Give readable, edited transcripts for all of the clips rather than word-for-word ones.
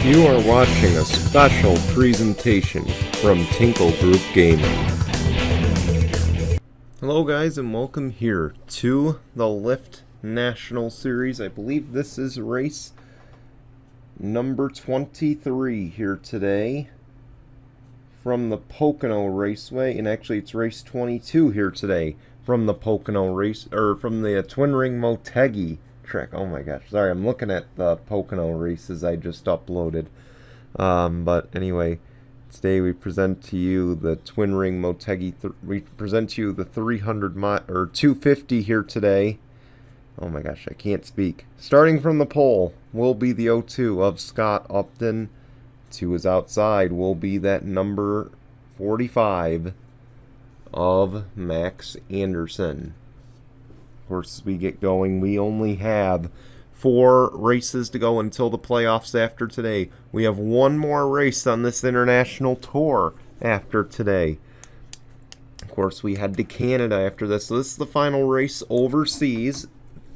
You are watching a special presentation from Tinkle Group Gaming. Hello guys and welcome here to the Lyft National Series. I believe this is race number 23 here today from the Pocono Raceway, and actually it's race 22 here today from the Pocono race, or from the Twin Ring Motegi track. Oh my gosh, sorry, I'm looking at the Pocono races I just uploaded. But anyway, today we present to you the Twin Ring Motegi. We present to you the 250 here today. Oh my gosh, I can't speak. Starting from the pole will be the 02 of Scott Upton. To his outside will be that number 45 of Max Anderson. Of course, as we get going, we only have 4 races to go until the playoffs after today. We have one more race on this international tour after today. Of course, we head to Canada after this. So this is the final race overseas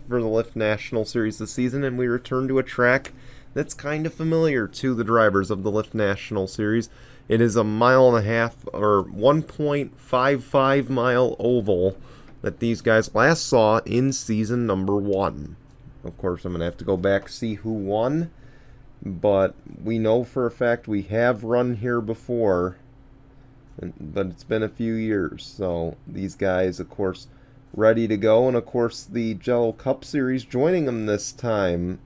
for the Lyft National Series this season, and we return to a track that's kind of familiar to the drivers of the Lyft National Series. It is a 1.5 or 1.55 mile oval that these guys last saw in season number 1. Of course, I'm going to have to go back see who won, but we know for a fact we have run here before, but it's been a few years. So these guys, of course, ready to go, and of course the Jello Cup Series joining them this time.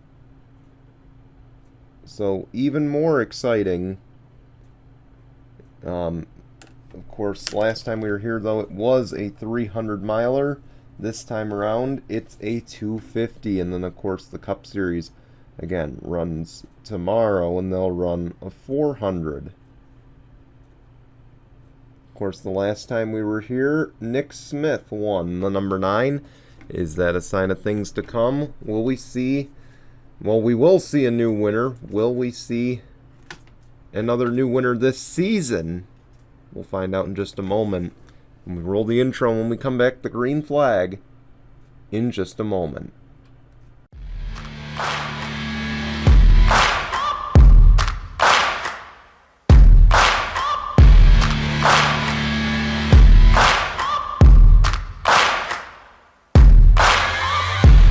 So even more exciting. Of course, last time we were here, though, it was a 300 miler. This time around, it's a 250. And then, of course, the Cup Series, again, runs tomorrow, and they'll run a 400. Of course, the last time we were here, Nick Smith won the number 9. Is that a sign of things to come? Will we see? Well, we will see a new winner. Will we see another new winner this season? We'll find out in just a moment. When we roll the intro, when we come back, the green flag in just a moment.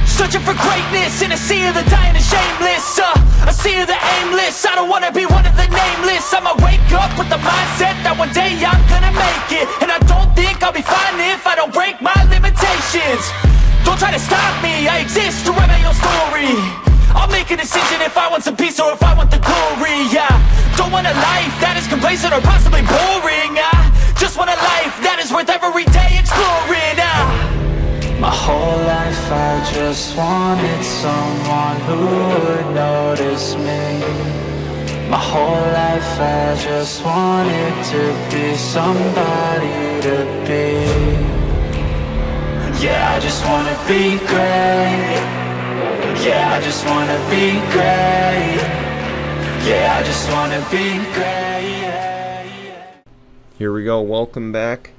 Searching for greatness in a sea of the dying and shameless, a sea of the aimless. I don't wanna be one of the nameless. I'ma wake up with the mindset that one day I'm gonna make it, and I don't think I'll be fine if I don't break my limitations. Don't try to stop me, I exist to write my own story. I'll make a decision if I want some peace or if I want the glory. Yeah, don't want a life that is complacent or possibly boring. I just want a life that is worth every day exploring. My whole life I just wanted someone who would notice me. My whole life I just wanted to be somebody to be. Yeah, I just wanna be great. Yeah, I just wanna be great. Yeah, I just wanna be great. Here we go, welcome back.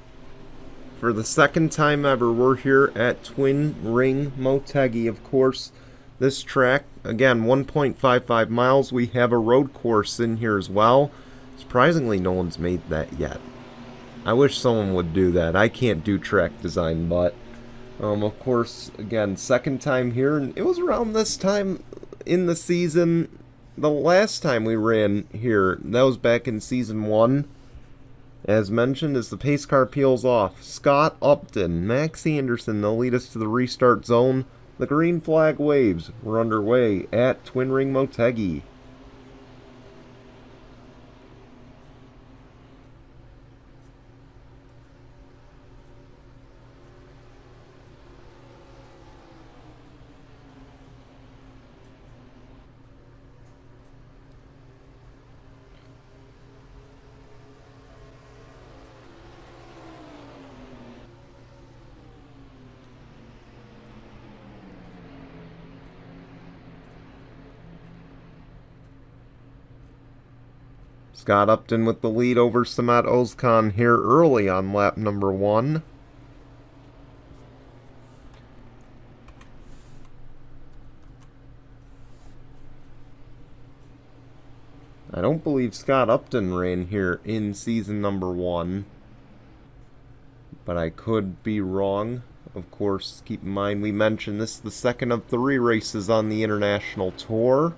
For the second time ever, we're here at Twin Ring Motegi. Of course, this track, again, 1.55 miles. We have a road course in here as well. Surprisingly, no one's made that yet. I wish someone would do that. I can't do track design, but of course, again, second time here, and it was around this time in the season. The last time we ran here, that was back in season 1. As mentioned, as the pace car peels off, Scott Upton, Max Anderson, they'll lead us to the restart zone. The green flag waves. We're underway at Twin Ring Motegi. Scott Upton with the lead over Samat Ozkan here early on lap number 1. don't believe Scott Upton ran here in season number 1. But I could be wrong. Of course, keep in mind we mentioned this is the second of 3 races on the International Tour.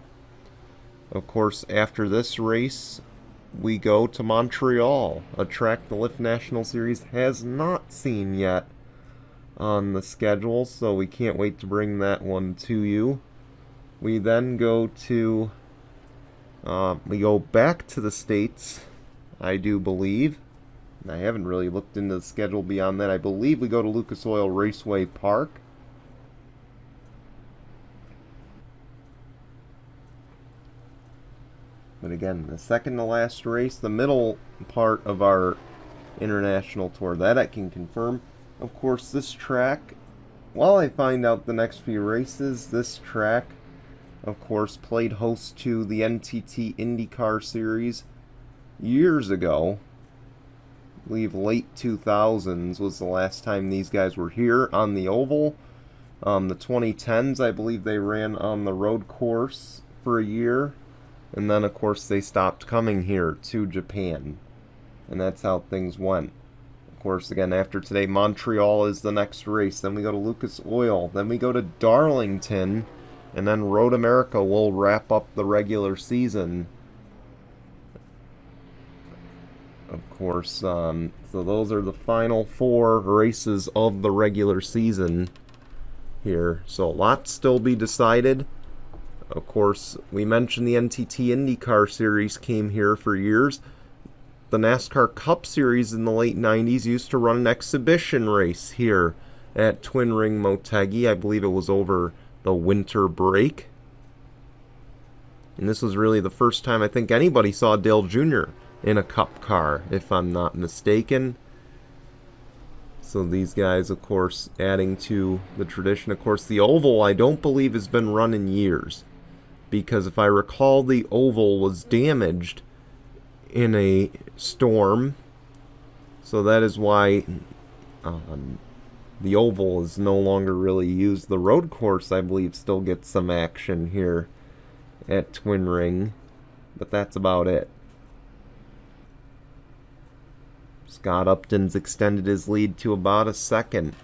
Of course, after this race, we go to Montreal, a track the Lyft National Series has not seen yet on the schedule, so we can't wait to bring that one to you. We then go to, we go back to the States, I do believe. I haven't really looked into the schedule beyond that. I believe we go to Lucas Oil Raceway Park. But again, the second to last race, the middle part of our international tour, that I can confirm. Of course, this track, while I find out the next few races, this track, of course, played host to the NTT IndyCar Series years ago. I believe late 2000s was the last time these guys were here on the oval. The 2010s, I believe they ran on the road course for a year. And then, of course, they stopped coming here to Japan. And that's how things went. Of course, again, after today, Montreal is the next race. Then we go to Lucas Oil. Then we go to Darlington. And then Road America will wrap up the regular season. Of course, so those are the final 4 races of the regular season here. So a lot still be decided. Of course, we mentioned the NTT IndyCar Series came here for years. The NASCAR Cup Series in the late 90s used to run an exhibition race here at Twin Ring Motegi. I believe it was over the winter break. And this was really the first time I think anybody saw Dale Jr. in a Cup car, if I'm not mistaken. So these guys, of course, adding to the tradition. Of course, the oval, I don't believe, has been run in years. Because if I recall, the oval was damaged in a storm. So that is why the oval is no longer really used. The road course, I believe, still gets some action here at Twin Ring. But that's about it. Scott Upton's extended his lead to about a second.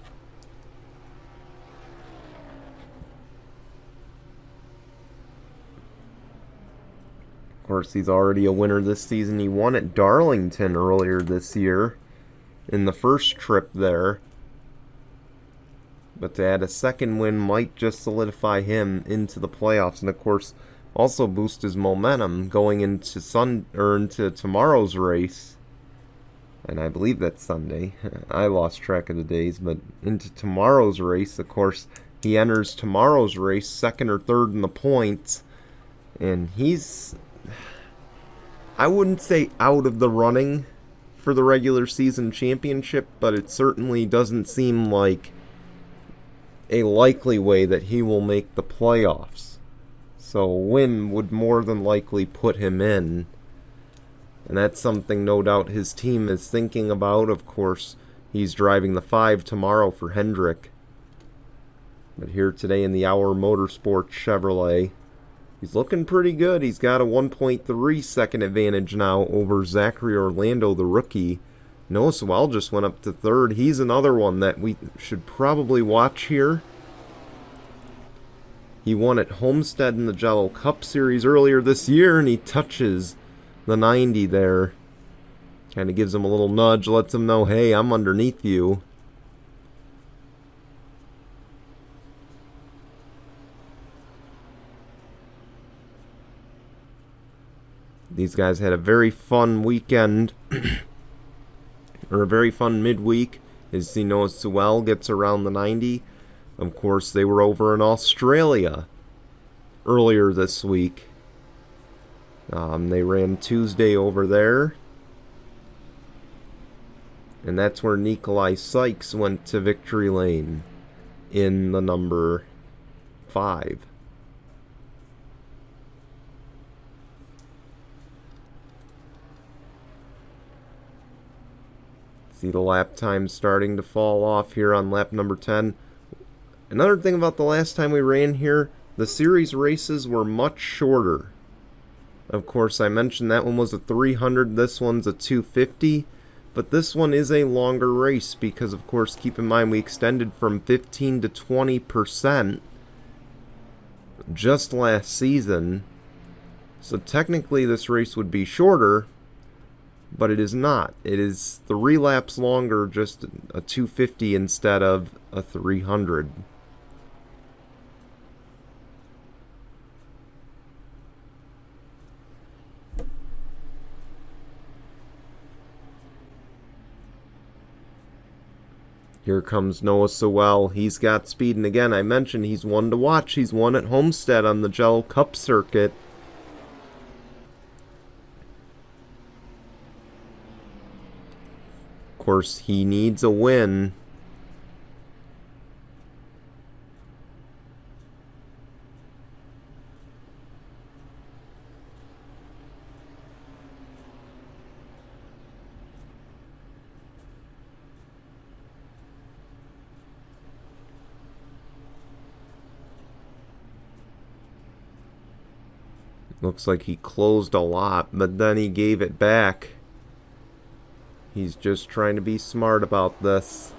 Of course, he's already a winner this season. He won at Darlington earlier this year in the first trip there. But to add a second win might just solidify him into the playoffs. And of course, also boost his momentum going into into tomorrow's race. And I believe that's Sunday. I lost track of the days. But into tomorrow's race, of course, he enters tomorrow's race second or third in the points. And he's, I wouldn't say out of the running for the regular season championship, but it certainly doesn't seem like a likely way that he will make the playoffs. So a win would more than likely put him in. And that's something no doubt his team is thinking about. Of course, he's driving the 5 tomorrow for Hendrick. But here today in the Hour Motorsports Chevrolet, he's looking pretty good. He's got a 1.3 second advantage now over Zachary Orlando, the rookie. Noah Sewell just went up to third. He's another one that we should probably watch here. He won at Homestead in the Jello Cup Series earlier this year, and he touches the 90 there. Kind of gives him a little nudge, lets him know, hey, I'm underneath you. These guys had a very fun weekend, or a very fun midweek, as you know, Sewell gets around the 90. Of course, they were over in Australia earlier this week. They ran Tuesday over there. And that's where Nikolai Sykes went to victory lane in the number 5. See the lap time starting to fall off here on lap number 10. Another thing about the last time we ran here, the series races were much shorter. Of course, I mentioned that one was a 300, this one's a 250. But this one is a longer race because, of course, keep in mind we extended from 15 to 20% just last season. So technically this race would be shorter, but it is not. It is 3 laps longer, just a 250 instead of a 300. Here comes Noah Sewell. He's got speed, and again, I mentioned he's one to watch. He's won at Homestead on the Gel Cup circuit. Of course, he needs a win. Looks like he closed a lot, but then he gave it back. He's just trying to be smart about this.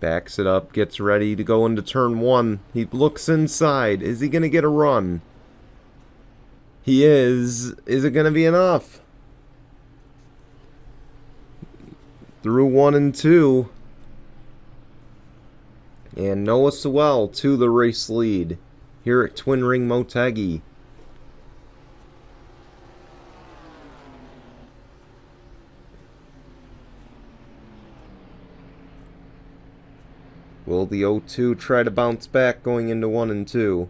Backs it up, gets ready to go into turn 1. He looks inside. Is he going to get a run? He is. Is it going to be enough? Through 1 and 2. And Noah Sewell to the race lead here at Twin Ring Motegi. Will the 0-2 try to bounce back going into 1 and 2?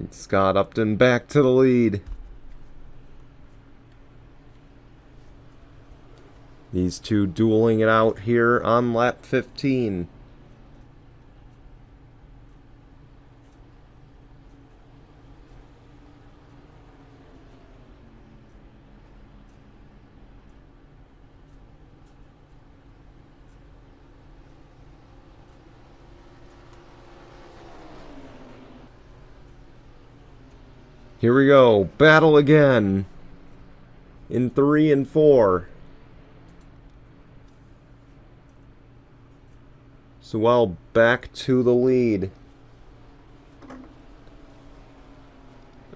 Scott Upton back to the lead. These two dueling it out here on lap 15. Here we go. Battle again. In 3 and 4. Sewell back to the lead.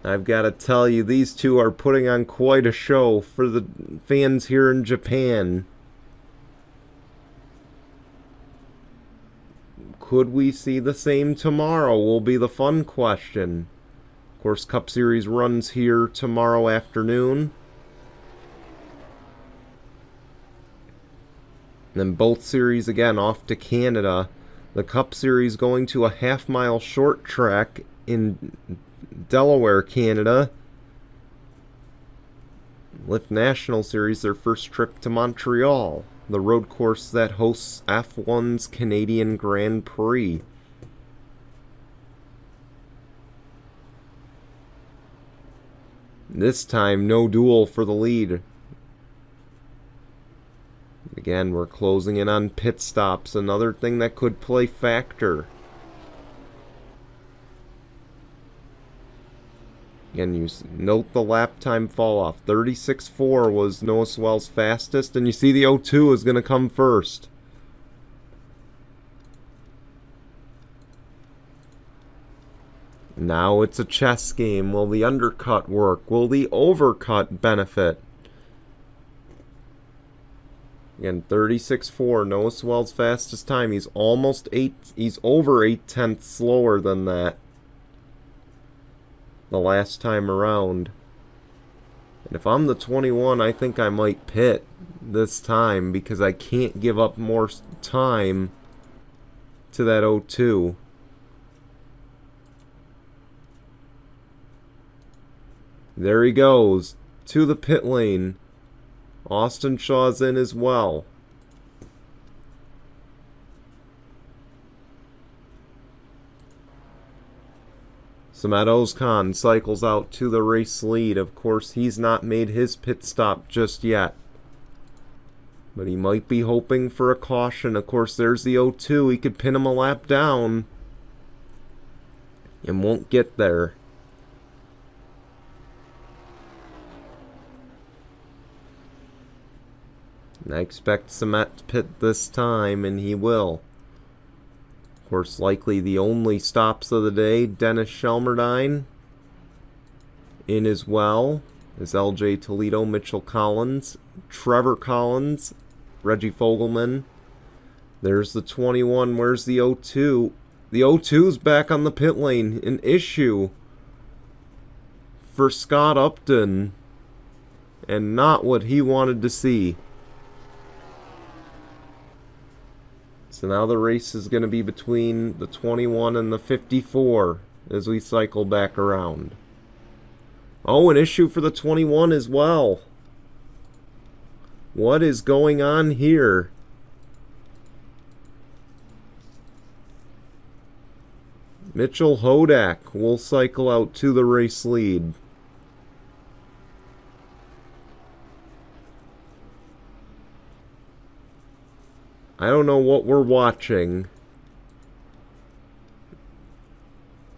I've got to tell you, these two are putting on quite a show for the fans here in Japan. Could we see the same tomorrow will be the fun question. Of course, Cup Series runs here tomorrow afternoon. Then both series again off to Canada. The Cup Series going to a half-mile short track in Delaware, Canada. Lyft National Series, their first trip to Montreal, the road course that hosts F1's Canadian Grand Prix. This time, no duel for the lead. Again, we're closing in on pit stops, another thing that could play factor. Again, you note the lap time fall off. 36.4 was Noah Sewell's fastest, and you see the 0-2 is going to come first. Now it's a chess game. Will the undercut work? Will the overcut benefit? Again, 36.4, Noah Sewell's fastest time. He's almost 8, he's over 8/10 slower than that. the last time around. And if I'm the 21, I think I might pit this time because I can't give up more time to that 02. There he goes to the pit lane. Austin Shaw's in as well. Samet Ozkan cycles out to the race lead. Of course, he's not made his pit stop just yet, but he might be hoping for a caution. Of course, there's the 02. He could pin him a lap down and won't get there. And I expect Samet to pit this time, and he will. Of course, likely the only stops of the day. Dennis Shelmerdine in as well as LJ Toledo, Mitchell Collins, Trevor Collins, Reggie Fogelman. There's the 21. Where's the 02? The 02's back on the pit lane. An issue for Scott Upton, and not what he wanted to see. So now the race is going to be between the 21 and the 54 as we cycle back around. Oh, an issue for the 21 as well. What is going on here? Mitchell Hodak will cycle out to the race lead. I don't know what we're watching.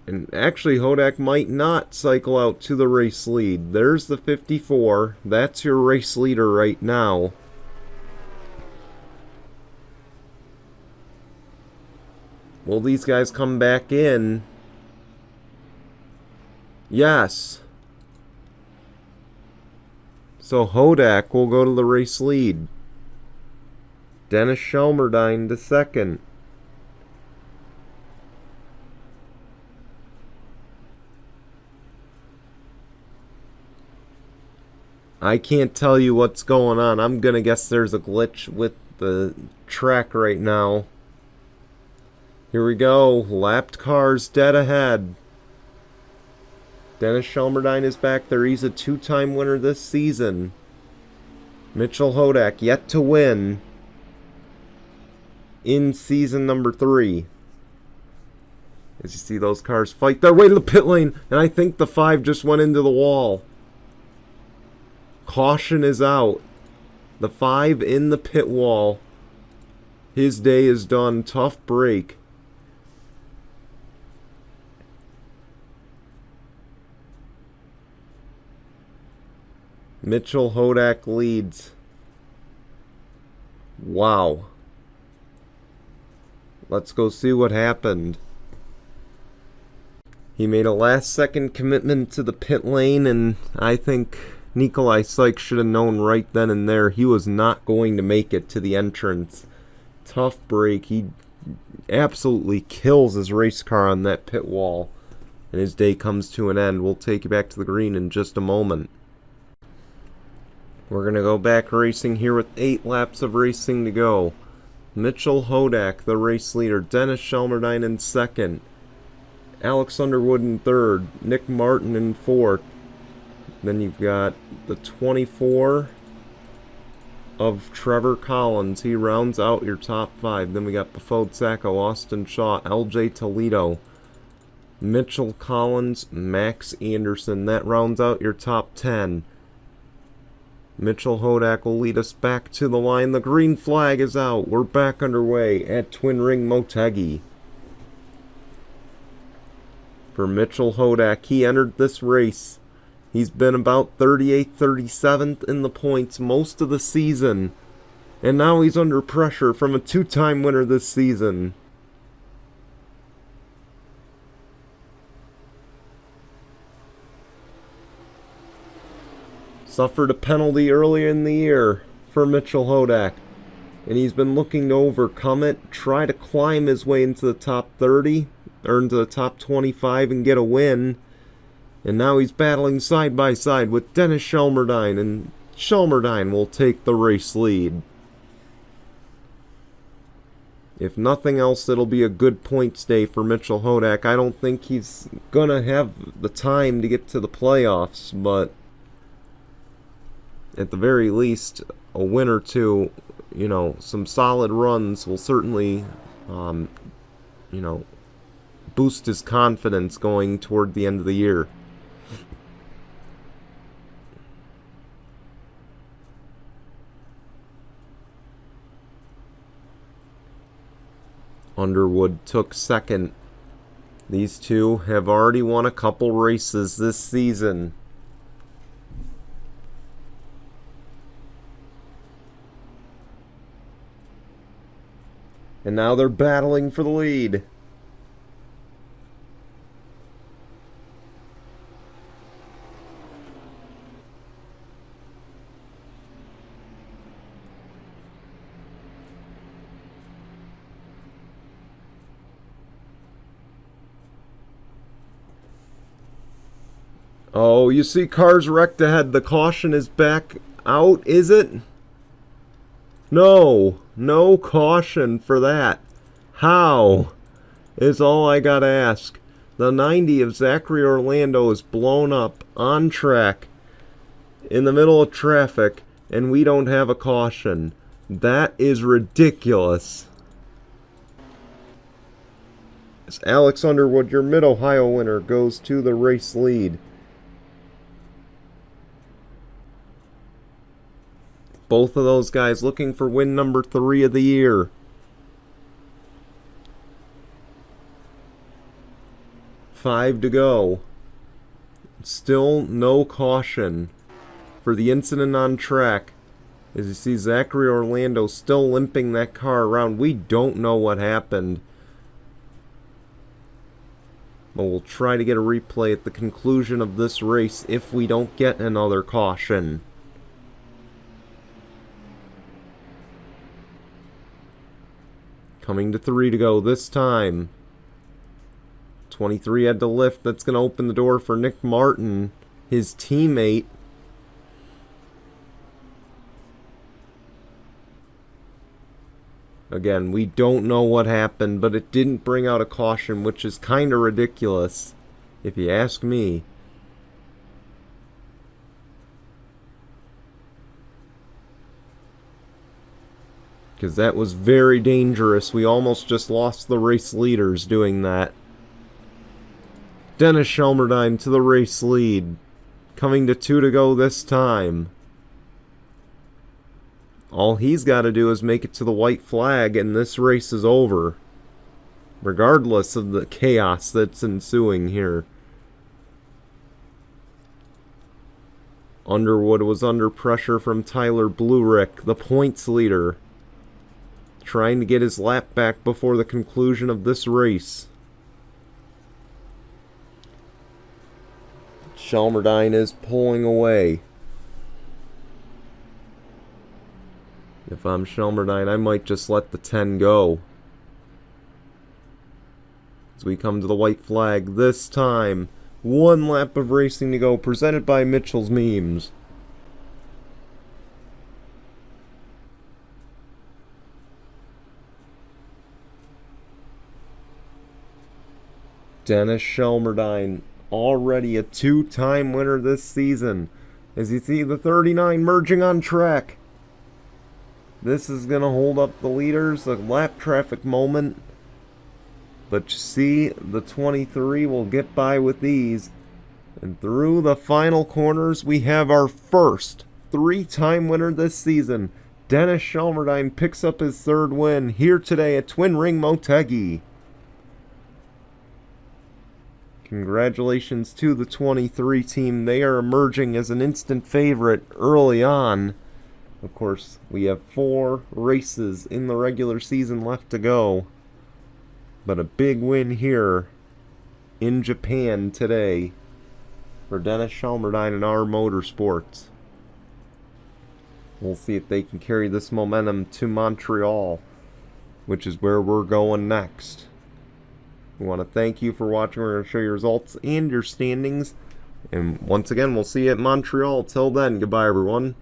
And actually, Hodak might not cycle out to the race lead. There's the 54. That's your race leader right now. Will these guys come back in? Yes. So Hodak will go to the race lead. Dennis Shelmerdine to second. I can't tell you what's going on. I'm gonna guess there's a glitch with the track right now. Here we go. Lapped cars dead ahead. Dennis Shelmerdine is back there. He's a two-time winner this season. Mitchell Hodak yet to win in season number 3. As you see those cars fight their way to the pit lane, and I think the 5 just went into the wall. Caution is out. The 5 in the pit wall. His day is done. Tough break. Mitchell Hodak leads. Wow. Let's go see what happened. He made a last-second commitment to the pit lane, and I think Nikolai Sykes should have known right then and there he was not going to make it to the entrance. Tough break. He absolutely kills his race car on that pit wall, and his day comes to an end. We'll take you back to the green in just a moment. We're going to go back racing here with 8 laps of racing to go. Mitchell Hodak, the race leader. Dennis Shelmerdine in second. Alex Underwood in third. Nick Martin in fourth. Then you've got the 24 of Trevor Collins. He rounds out your top 5. Then we got Bafode Sacco, Austin Shaw, LJ Toledo, Mitchell Collins, Max Anderson. That rounds out your top 10. Mitchell Hodak will lead us back to the line. The green flag is out. We're back underway at Twin Ring Motegi. For Mitchell Hodak, he entered this race. He's been about 38th, 37th in the points most of the season. And now he's under pressure from a 2-time winner this season. Suffered a penalty earlier in the year for Mitchell Hodak, and he's been looking to overcome it, try to climb his way into the top 30, or into the top 25 and get a win. And now he's battling side by side with Dennis Shelmerdine, and Shelmerdine will take the race lead. If nothing else, it'll be a good points day for Mitchell Hodak. I don't think he's gonna have the time to get to the playoffs, but at the very least, a win or two, you know, some solid runs will certainly, you know, boost his confidence going toward the end of the year. Underwood took second. These two have already won a couple races this season. And now they're battling for the lead. Oh, you see cars wrecked ahead. The caution is back out, is it? No. No caution for that. How? Is all I gotta ask. The 90 of Zachary Orlando is blown up on track in the middle of traffic, and we don't have a caution. That is ridiculous. As Alex Underwood, your Mid-Ohio winner, goes to the race lead. Both of those guys looking for win number 3 of the year. Five to go. Still no caution for the incident on track. As you see Zachary Orlando still limping that car around. We don't know what happened. But we'll try to get a replay at the conclusion of this race if we don't get another caution. Coming to 3 to go this time. 23 had to lift. That's going to open the door for Nick Martin, his teammate. Again, we don't know what happened, but it didn't bring out a caution, which is kind of ridiculous, if you ask me. Because that was very dangerous. We almost just lost the race leaders doing that. Dennis Shelmerdine to the race lead. Coming to 2 to go this time. All he's got to do is make it to the white flag and this race is over. Regardless of the chaos that's ensuing here. Underwood was under pressure from Tyler Blurick, the points leader, trying to get his lap back before the conclusion of this race. Shelmerdine is pulling away. If I'm Shelmerdine, I might just let the 10 go. As we come to the white flag this time. 1 lap of racing to go, presented by Mitchell's Memes. Dennis Shelmerdine, already a 2-time winner this season. As you see the 39 merging on track. This is going to hold up the leaders, a lap traffic moment. But you see, the 23 will get by with ease. And through the final corners, we have our first 3-time winner this season. Dennis Shelmerdine picks up his 3rd win here today at Twin Ring Motegi. Congratulations to the 23 team. They are emerging as an instant favorite early on. Of course, we have 4 races in the regular season left to go. But a big win here in Japan today for Dennis Shelmerdine and R Motorsports. We'll see if they can carry this momentum to Montreal, which is where we're going next. We want to thank you for watching. We're going to show you results and your standings And once again, we'll see you at Montreal. Till then, goodbye, everyone.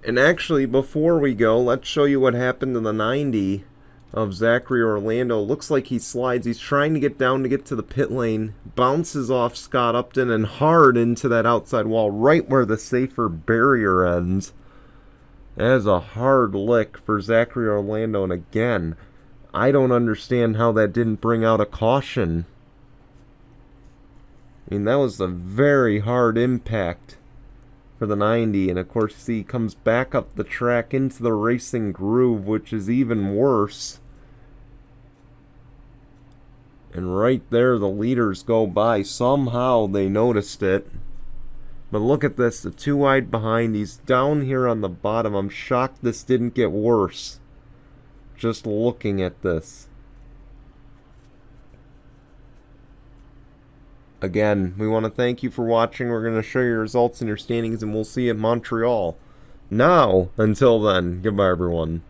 And actually, before we go, let's show you what happened to the 90 of Zachary Orlando. Looks like he slides. He's trying to get down to get to the pit lane. Bounces off Scott Upton and hard into that outside wall, right where the safer barrier ends. That is a hard lick for Zachary Orlando. And again, I don't understand how that didn't bring out a caution. I mean, that was a very hard impact for the 90. And of course, he comes back up the track into the racing groove, which is even worse. And right there, the leaders go by. Somehow they noticed it. But look at this, the 2 wide behind. He's down here on the bottom. I'm shocked this didn't get worse. Just looking at this. Again, we want to thank you for watching. We're going to show your results and your standings, and we'll see you in Montreal. Now, until then, goodbye, everyone.